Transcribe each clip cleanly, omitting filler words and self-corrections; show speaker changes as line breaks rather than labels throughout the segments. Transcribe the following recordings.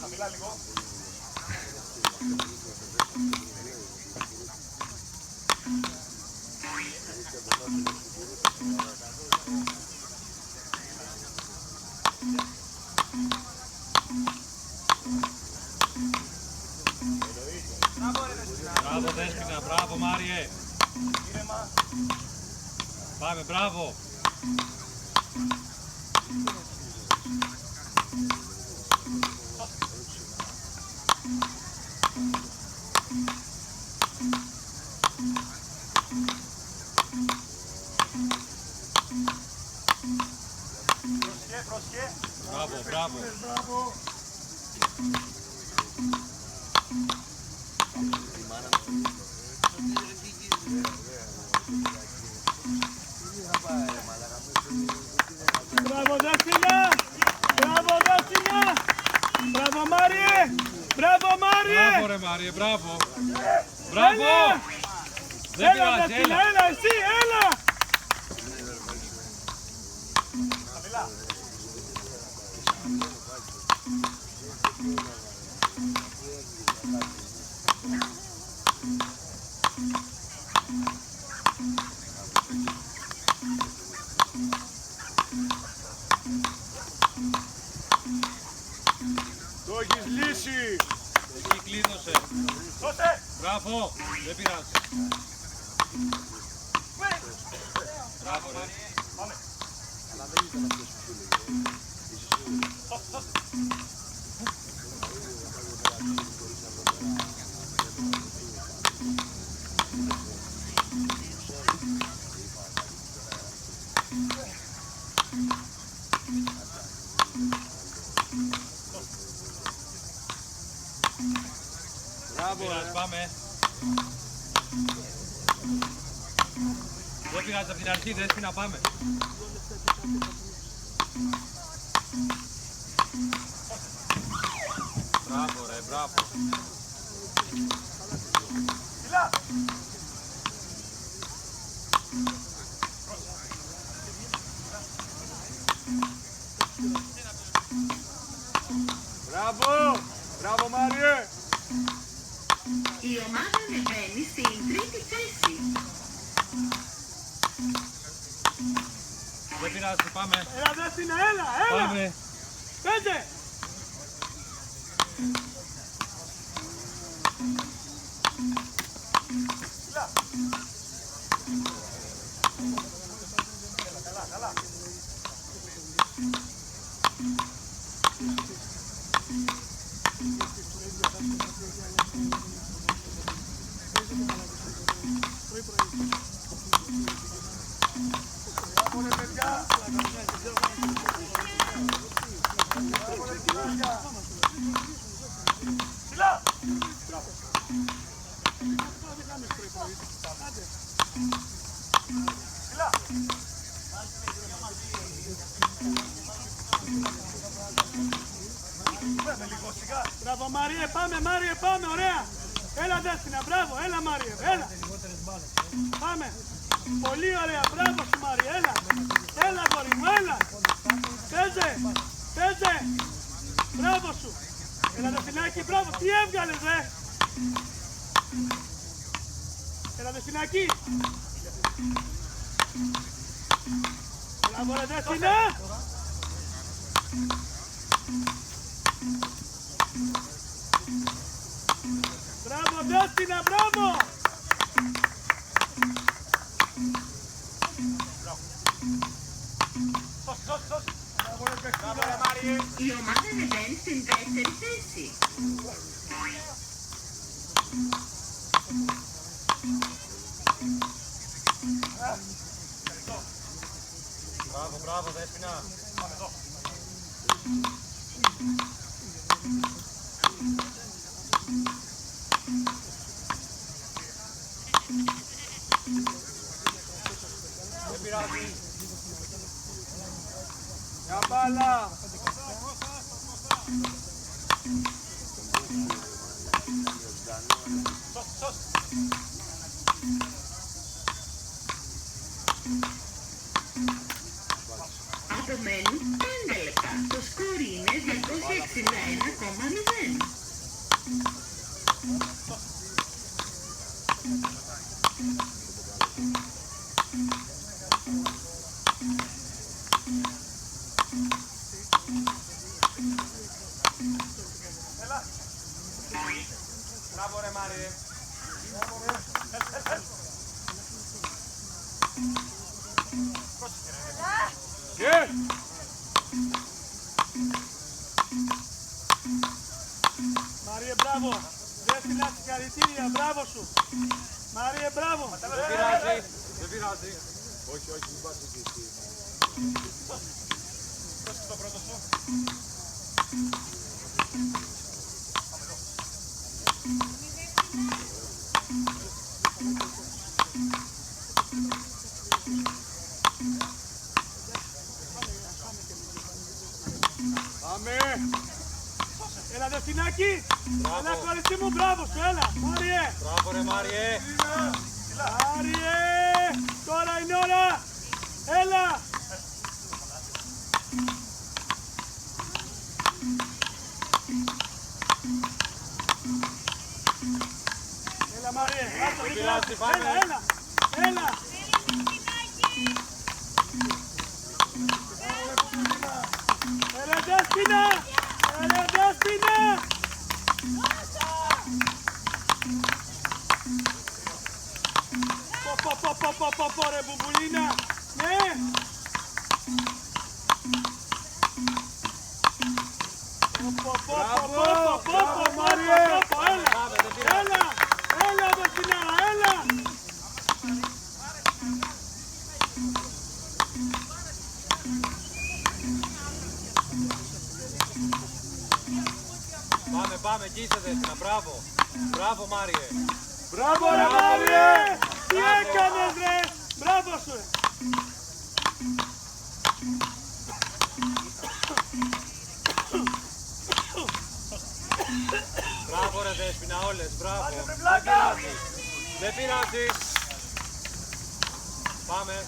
Χαμηλά λίγο.
Μπράβο Δέσποινα, μπράβο Μάριε.
Ήρεμα.
Πάμε, μπράβο.
Πρόσχε.
Μπράβο, μπράβο.
Μπράβο. Μπράβο Δέσποινα! Μπράβο Δέσποινα! Μπράβο Μάριε! Μπράβο Μάριε!
Μπράβο ρε Μάριε, μπράβο. Μπράβο. Δεν
Έλα
πειράζει,
Δέσποινα,
έλα.
έλα εσύ, έλα! Χαμηλά. Το έχεις λύσει!
Εκεί κλείδωσε.
Δώσε!
Μπράβο. Δεν πειράζει. Μπράβο ρε.
Πάμε!
Αλλά δεν ήταν αυτός που σου έλεγε.
Δεν πειράζει, πάμε. Δεν πειράζει από την αρχή, Δέσποινα, πάμε. Μπράβο ρε, μπράβο.
Ψηλά! Μπράβο! Μπράβο Μάριε!
Η ομάδα ανεβαίνει στην τρίτη θέση.
Δεν πειράζει, πάμε.
Έλα Δέσποινα, έλα, έλα!
Πάμε.
Πέντε! Ψηλά! Καλά, καλά. Μπράβο ρε παιδιά! Μπράβο ρε παιδιά! Ψηλά! Μπράβο! Ψηλά! Πάμε λίγο σιγά! Μπράβο Μάριε, πάμε Μάριε, πάμε, ωραία! Έλα Δέσποινα, μπράβο, έλα Μάριε, έλα! Πάμε! Πολύ ωραία, μπράβο σου Μάριε, έλα! Έλα γόρι μου, έλα! Παίζε! Παίζε! Μπράβο σου! Έλα Δεσποινάκη, μπράβο! Τι έβγαλες ρε! Έλα Δεσποινάκη! Μπράβο ρε Δέσποινα! Μπράβο Δέσποινα, μπράβο! Μπράβο ρε Μάριε!
Η ομάδα ανεβαίνει στην δεύτερη θέση.
Μπράβο, μπράβο, Δέσποινα.
Πάμε εδώ.
Δεν πειράζει.
Για μπάλα! Μάριε, μπράβο.
Δεν πειράζει. Δεν πειράζει.
Όχι, όχι, μην πάτε και εσύ.
Πες το πρώτο σου.
Πάμε.
Έλα, Δευτινάκη.
Μπράβο.
Έλα, κορίτσι μου, μπράβο σου, έλα. Μάριε.
Μπράβο ρε Μάριε.
Μάριε. Τώρα είναι ώρα. Έλα. Έλα, Μάριε. Άστο, δεν
πειράζει,
πειράζει.
πάμε.
Έλα, έλα. Έλα. Έλα, Δέσποινα. Έλα, Δέσποινα. Πω ρε μπουμπουλίνα. Ναι. Πω, Μάριε. Έλα. Έλα, Δεσποινα, έλα.
Πάμε, πάμε, εκεί είσαι Δέσποινα, μπράβο. Μπράβο Μάριε.
Μπράβο ρε Μάριε. Τι έκανες ρε. Μπράβο σου.
Μπράβο ρε Δέσποινα, όλες, μπράβο. Δεν πειράζει. Δεν πειράζει. Πάμε.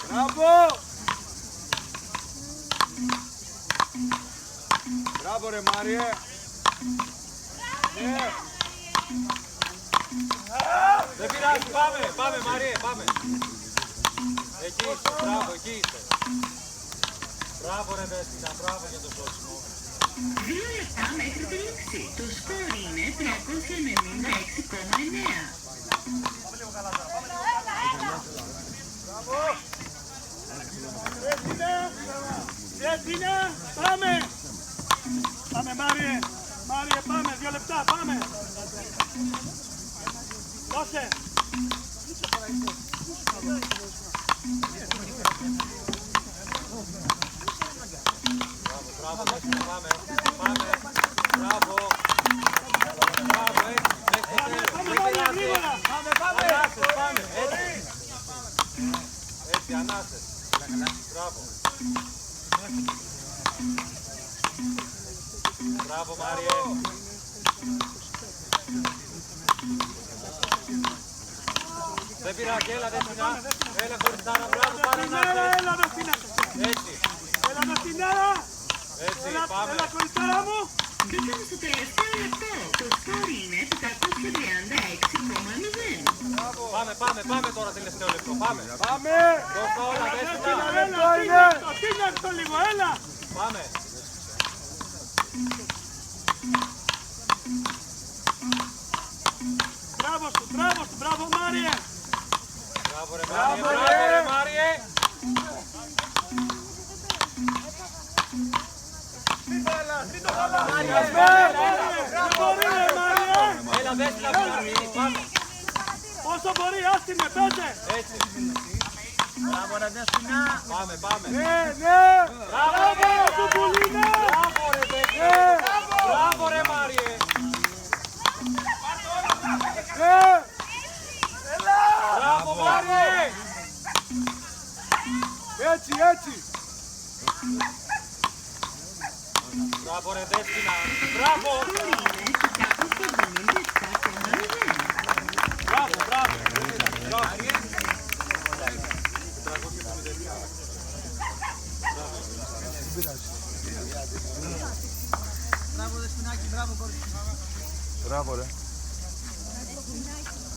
Μπράβο. Μπράβο ρε Μάριε. Ναι.
Δεν πειράζει, πάμε, πάμε Μάριε, πάμε. Εκεί είσαι, μπράβο, εκεί είσαι. Μπράβο ρε Δέσποινα, μπράβο για το σώσιμο.
2 λεπτά μέχρι τη λήξη. Το σκορ είναι 396,9.
Δέσποινα, πάμε. Πάμε Μάριε. Μάριε, πάμε, 2 λεπτά, πάμε. Δώσε.
Μπράβο, Δέσποινα, πάμε. Πάμε. Μπράβο. Μπράβο, έτσι, μέχρι το τέλος.
Πάμε,
Δεν
Μάριε,
πειράζει.
γρήγορα.
Ανάσες, πάμε, έτσι. Έτσι, ανάσες. Μπράβο. Μπράβο, Μάριε. Δεν πειράζει, έλα Δέσποινα. Έλα χωριστάρα, μπράβο, πάρε ανάσες.
Έλα, Δεσποινα.
Έτσι,
Έλα, Δεσποινα.
έτσι,
Έλα,
πάμε.
έλα, κοριτσάρα μου.
Μπήκαμε στο τελευταίο λεπτό. Το σκορ είναι 436,0.
Πάμε, πάμε, πάμε τώρα τελευταίο λεπτό, πάμε.
Πάμε.
Δώσ' τα όλα, Δέσποινα.
Έλα, τίνιαξτο, τίνιαξτο λίγο, έλα.
Πάμε.
Μπράβο σου, μπράβο Μάριε.
Μπράβο ρε Μάριε, μπράβο ρε Μάριε.
Δεν μπορεί ρε Μάριε.
Έλα Δέσποινα, πάμε.
Όσο μπορεί, άστιμε, πέσε.
Έτσι,
Μπράβο ρε Δέσποινα.
πάμε, πάμε.
Ναι, ναι.
Μπράβο
Μπράβο,
ρε
Κουμπουλίνα.
Μπράβο ρε Δέσποινα. Μπράβο ρε Μάριε.
Ναι.
Μπράβο Μάριε.
Έτσι, έτσι.
Μπράβο ρε Δέσποινα. Μπράβο. Μπράβο, μπράβο.
Μπράβο ρε.